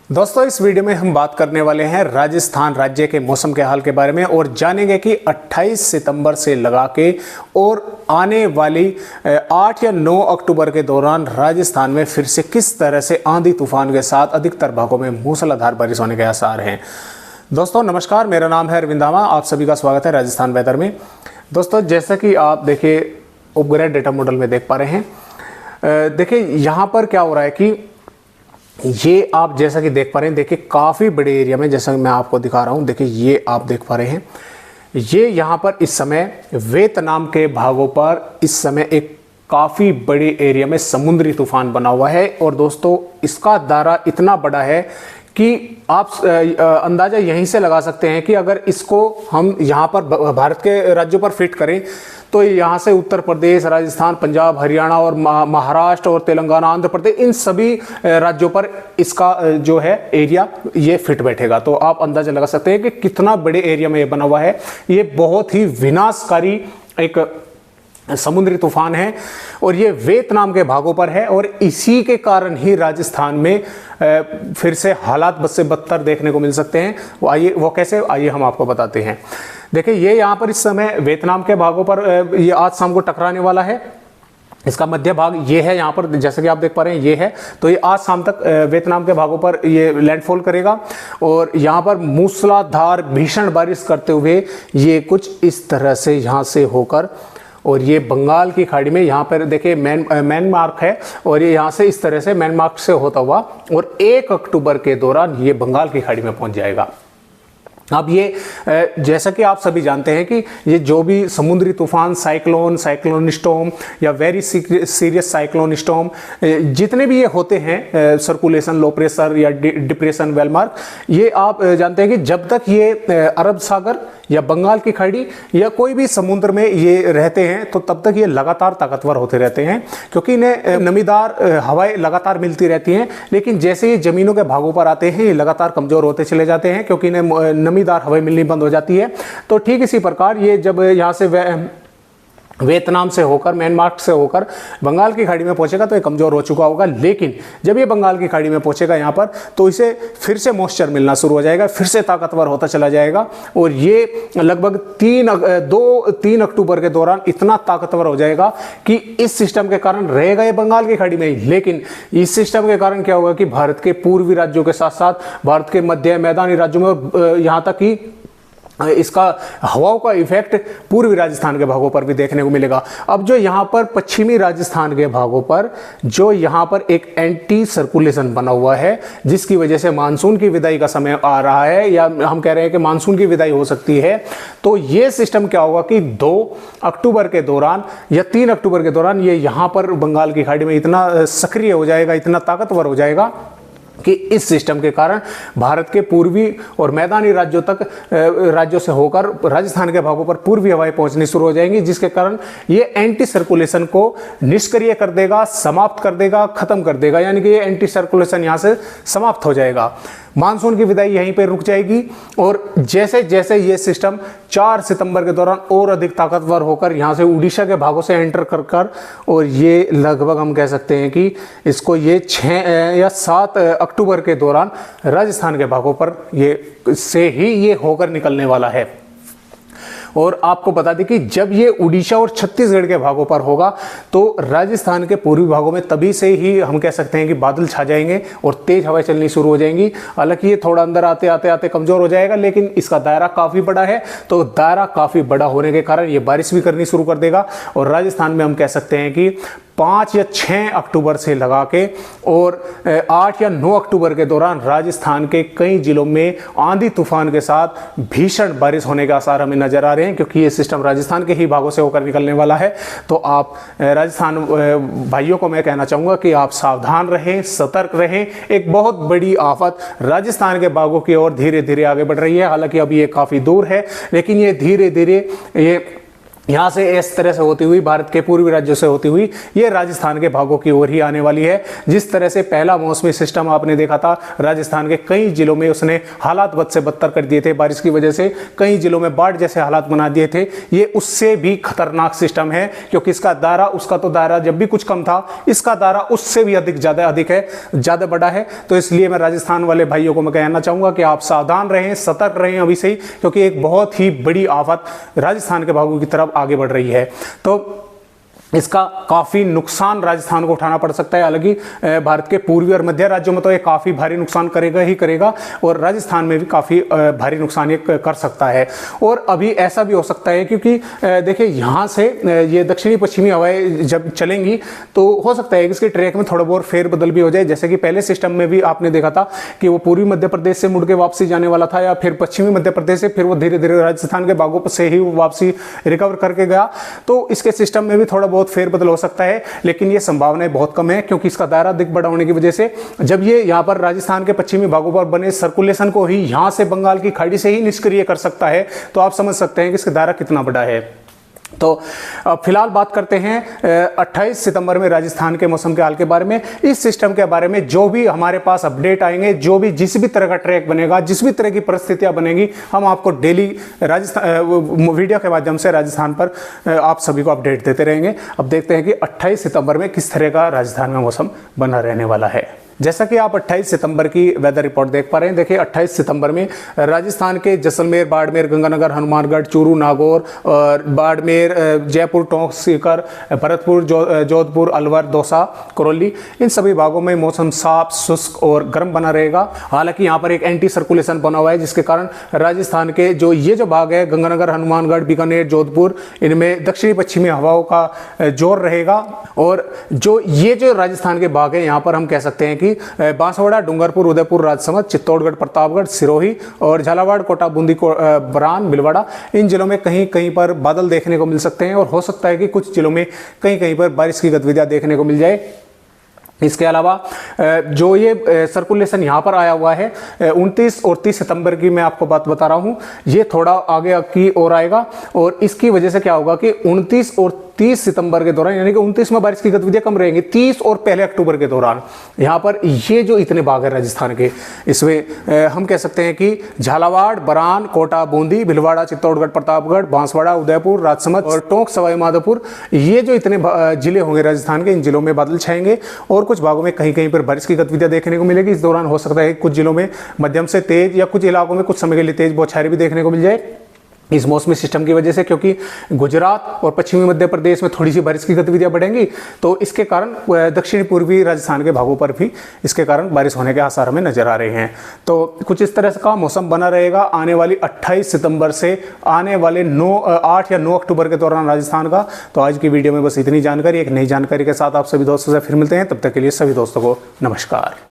दोस्तों इस वीडियो में हम बात करने वाले हैं राजस्थान राज्य के मौसम के हाल के बारे में और जानेंगे कि 28 सितंबर से लगा के और आने वाली 8 या 9 अक्टूबर के दौरान राजस्थान में फिर से किस तरह से आंधी तूफान के साथ अधिकतर भागों में मूसलाधार बारिश होने के आसार हैं। दोस्तों नमस्कार, मेरा नाम है अरविंदामा, आप सभी का स्वागत है राजस्थान वेदर में। दोस्तों जैसा कि आप देखिए उपग्रह डेटा मॉडल में देख पा रहे हैं, देखिए यहाँ पर क्या हो रहा है कि ये आप जैसा कि देख पा रहे हैं, देखिए काफ़ी बड़े एरिया में, जैसा कि मैं आपको दिखा रहा हूँ, देखिए ये आप देख पा रहे हैं, ये यहाँ पर इस समय वियतनाम के भागों पर इस समय एक काफ़ी बड़े एरिया में समुद्री तूफान बना हुआ है। और दोस्तों इसका दायरा इतना बड़ा है कि आप अंदाज़ा यहीं से लगा सकते हैं कि अगर इसको हम यहाँ पर भारत के राज्यों पर फिट करें तो यहाँ से उत्तर प्रदेश, राजस्थान, पंजाब, हरियाणा और महाराष्ट्र और तेलंगाना, आंध्र प्रदेश, इन सभी राज्यों पर इसका जो है एरिया ये फिट बैठेगा। तो आप अंदाजा लगा सकते हैं कि कितना बड़े एरिया में ये बना हुआ है। ये बहुत ही विनाशकारी एक समुद्री तूफान है और ये वियतनाम के भागों पर है और इसी के कारण ही राजस्थान में फिर से हालात बद से बदतर देखने को मिल सकते हैं। वो कैसे, आइए हम आपको बताते हैं। देखिए ये यहाँ पर इस समय वियतनाम के भागों पर ये आज शाम को टकराने वाला है। इसका मध्य भाग ये है, यहाँ पर जैसे कि आप देख पा रहे हैं ये है, तो ये आज शाम तक वियतनाम के भागों पर ये लैंडफॉल करेगा और यहाँ पर मूसलाधार भीषण बारिश करते हुए ये कुछ इस तरह से यहाँ से होकर और ये बंगाल की खाड़ी में, यहाँ पर देखिए म्यांमार है और ये यहाँ से इस तरह से म्यांमार से होता हुआ और 1 अक्टूबर के दौरान ये बंगाल की खाड़ी में पहुँच जाएगा। अब ये जैसा कि आप सभी जानते हैं कि ये जो भी समुद्री तूफान, साइक्लोन स्टॉर्म या वेरी सीरियस साइक्लोन स्टॉर्म, जितने भी ये होते हैं, सर्कुलेशन लो प्रेशर या डिप्रेशन वेलमार्क, ये आप जानते हैं कि जब तक ये अरब सागर या बंगाल की खाड़ी या कोई भी समुद्र में ये रहते हैं तो तब तक ये लगातार ताकतवर होते रहते हैं, क्योंकि इन्हें नमीदार हवाएं लगातार मिलती रहती हैं। लेकिन जैसे ये जमीनों के भागों पर आते हैं ये लगातार कमजोर होते चले जाते हैं, क्योंकि इन्हें नमीदार हवाएं मिलनी बंद हो जाती है। तो ठीक इसी प्रकार ये जब यहाँ से वियतनाम से होकर, म्यांमार से होकर बंगाल की खाड़ी में पहुंचेगा तो ये कमज़ोर हो चुका होगा। लेकिन जब ये बंगाल की खाड़ी में पहुंचेगा यहाँ पर तो इसे फिर से मॉइस्चर मिलना शुरू हो जाएगा, फिर से ताकतवर होता चला जाएगा और ये लगभग 3 अक्टूबर के दौरान इतना ताकतवर हो जाएगा कि इस सिस्टम के कारण रहेगा ये बंगाल की खाड़ी में ही। लेकिन इस सिस्टम के कारण क्या होगा कि भारत के पूर्वी राज्यों के साथ साथ भारत के मध्य मैदानी राज्यों में यहाँ तक कि इसका हवाओं का इफेक्ट पूर्वी राजस्थान के भागों पर भी देखने को मिलेगा। अब जो यहाँ पर पश्चिमी राजस्थान के भागों पर जो यहाँ पर एक एंटी सर्कुलेशन बना हुआ है, जिसकी वजह से मानसून की विदाई का समय आ रहा है या हम कह रहे हैं कि मानसून की विदाई हो सकती है, तो ये सिस्टम क्या होगा कि 2 अक्टूबर के दौरान या 3 अक्टूबर के दौरान ये यहाँ पर बंगाल की खाड़ी में इतना सक्रिय हो जाएगा, इतना ताकतवर हो जाएगा कि इस सिस्टम के कारण भारत के पूर्वी और मैदानी राज्यों से होकर राजस्थान के भागों पर पूर्वी हवाएं पहुंचनी शुरू हो जाएंगी, जिसके कारण ये एंटी सर्कुलेशन को निष्क्रिय कर देगा, समाप्त कर देगा, खत्म कर देगा। यानी कि ये एंटी सर्कुलेशन यहाँ से समाप्त हो जाएगा, मानसून की विदाई यहीं पर रुक जाएगी। और जैसे जैसे ये सिस्टम 4 सितंबर के दौरान और अधिक ताकतवर होकर यहाँ से उड़ीसा के भागों से एंटर कर और ये लगभग हम कह सकते हैं कि इसको ये 6 या 7 अक्टूबर के दौरान राजस्थान के भागों पर ये होकर निकलने वाला है। और आपको बता दें कि जब ये उड़ीसा और छत्तीसगढ़ के भागों पर होगा तो राजस्थान के पूर्वी भागों में तभी से ही हम कह सकते हैं कि बादल छा जाएंगे और तेज हवाएं चलनी शुरू हो जाएंगी। हालांकि ये थोड़ा अंदर आते आते कमजोर हो जाएगा, लेकिन इसका दायरा काफ़ी बड़ा है, तो दायरा काफ़ी बड़ा होने के कारण ये बारिश भी करनी शुरू कर देगा। और राजस्थान में हम कह सकते हैं कि 5 या 6 अक्टूबर से लगा के और 8 या 9 अक्टूबर के दौरान राजस्थान के कई जिलों में आंधी तूफान के साथ भीषण बारिश होने के आसार हमें नजर आ रहे हैं, क्योंकि ये सिस्टम राजस्थान के ही भागों से होकर निकलने वाला है। तो आप राजस्थान भाइयों को मैं कहना चाहूँगा कि आप सावधान रहें, सतर्क रहें। एक बहुत बड़ी आफत राजस्थान के भागों की ओर धीरे धीरे आगे बढ़ रही है। हालांकि अभी ये काफ़ी दूर है, लेकिन ये धीरे धीरे ये यहाँ से इस तरह से होती हुई भारत के पूर्वी राज्यों से होती हुई ये राजस्थान के भागों की ओर ही आने वाली है। जिस तरह से पहला मौसमी सिस्टम आपने देखा था, राजस्थान के कई जिलों में उसने हालात बद से बदतर कर दिए थे, बारिश की वजह से कई जिलों में बाढ़ जैसे हालात बना दिए थे। ये उससे भी खतरनाक सिस्टम है, क्योंकि इसका दायरा, उसका तो दायरा जब भी कुछ कम था, इसका दायरा उससे भी ज़्यादा है, ज़्यादा बड़ा है। तो इसलिए मैं राजस्थान वाले भाइयों को मैं कहना चाहूँगा कि आप सावधान रहें, सतर्क रहें अभी से ही, क्योंकि एक बहुत ही बड़ी आफत राजस्थान के भागों की तरफ आगे बढ़ रही है। तो इसका काफ़ी नुकसान राजस्थान को उठाना पड़ सकता है। हालांकि भारत के पूर्वी और मध्य राज्यों में तो ये काफ़ी भारी नुकसान करेगा ही करेगा, और राजस्थान में भी काफ़ी भारी नुकसान ये कर सकता है। और अभी ऐसा भी हो सकता है, क्योंकि देखिए यहाँ से ये दक्षिणी पश्चिमी हवाएं जब चलेंगी तो हो सकता है कि इसके ट्रैक में थोड़ा बहुत फेरबदल भी हो जाए। जैसे कि पहले सिस्टम में भी आपने देखा था कि वो पूर्वी मध्य प्रदेश से मुड़ के वापसी जाने वाला था, या फिर पश्चिमी मध्य प्रदेश से, फिर वो धीरे धीरे राजस्थान के भागों से ही वापसी रिकवर करके गया। तो इसके सिस्टम में भी थोड़ा बहुत फेरबदल हो सकता है, लेकिन ये संभावनाएं बहुत कम है, क्योंकि इसका दायरा अधिक बड़ा होने की वजह से जब ये यहाँ पर राजस्थान के पश्चिमी भागों पर बने सर्कुलेशन को ही यहाँ से बंगाल की खाड़ी से ही निष्क्रिय कर सकता है, तो आप समझ सकते हैं कि इसका दायरा कितना बड़ा है। तो फिलहाल बात करते हैं 28 सितंबर में राजस्थान के मौसम के हाल के बारे में। इस सिस्टम के बारे में जो भी हमारे पास अपडेट आएंगे, जो भी जिस भी तरह का ट्रैक बनेगा, जिस भी तरह की परिस्थितियां बनेगी, हम आपको डेली राजस्थान वीडियो के माध्यम से राजस्थान पर आप सभी को अपडेट देते रहेंगे। अब देखते हैं कि 28 सितंबर में किस तरह का राजस्थान में मौसम बना रहने वाला है। जैसा कि आप 28 सितंबर की वेदर रिपोर्ट देख पा रहे हैं, देखिए 28 सितंबर में राजस्थान के जैसलमेर, बाड़मेर, गंगानगर, हनुमानगढ़, चूरू, नागौर और बाड़मेर, जयपुर, टोंक, सीकर, भरतपुर, जोधपुर, अलवर, दौसा, करौली, इन सभी भागों में मौसम साफ, शुष्क और गर्म बना रहेगा। हालांकि यहाँ पर एक एंटी सर्कुलेशन बना हुआ है, जिसके कारण राजस्थान के ये जो भाग है, गंगानगर, हनुमानगढ़, बीकानेर, जोधपुर, इनमें दक्षिणी पश्चिमी हवाओं का जोर रहेगा। और ये जो राजस्थान के भाग है, यहाँ पर हम कह सकते हैं कि बांसवाड़ा, डूंगरपुर, उदयपुर, राजसमंद, चित्तौड़गढ़, प्रतापगढ़, सिरोही और झालावाड़, कोटा, बूंदी, बरान, भीलवाड़ा, इन जिलों में कहीं कहीं पर बादल देखने को मिल सकते हैं, और हो सकता है कि कुछ जिलों में कहीं कहीं पर बारिश की गतिविधियां देखने को मिल जाए। इसके अलावा जो ये सर्कुलेशन यहाँ पर आया हुआ है 29 और 30 सितंबर की मैं आपको बात बता रहा हूँ, ये थोड़ा आगे की ओर आएगा, और इसकी वजह से क्या होगा कि 29 और 30 सितंबर के दौरान, यानी कि 29 में बारिश की गतिविधियां कम रहेंगी, 30 और पहले अक्टूबर के दौरान यहाँ पर ये जो इतने भाग है राजस्थान के, इसमें हम कह सकते हैं कि झालावाड़, बरान, कोटा, बूंदी, भीलवाड़ा, चित्तौड़गढ़, प्रतापगढ़, बांसवाड़ा, उदयपुर, राजसमंद और टोंक, सवाई माधोपुर, ये जो इतने जिले होंगे राजस्थान के, इन जिलों में बादल छाएंगे और कुछ भागों में कहीं कहीं पर बारिश की गतिविधियां देखने को मिलेगी। इस दौरान हो सकता है कुछ जिलों में मध्यम से तेज, या कुछ इलाकों में कुछ समय के लिए तेज बौछारें भी देखने को मिल जाए इस मौसमी सिस्टम की वजह से, क्योंकि गुजरात और पश्चिमी मध्य प्रदेश में थोड़ी सी बारिश की गतिविधियां बढ़ेंगी, तो इसके कारण दक्षिणी पूर्वी राजस्थान के भागों पर भी इसके कारण बारिश होने के आसार हमें नजर आ रहे हैं। तो कुछ इस तरह का मौसम बना रहेगा आने वाली 28 सितंबर से आने वाले 8 या 9 अक्टूबर के दौरान राजस्थान का। तो आज की वीडियो में बस इतनी जानकारी, एक नई जानकारी के साथ आप सभी दोस्तों से फिर मिलते हैं। तब तक के लिए सभी दोस्तों को नमस्कार।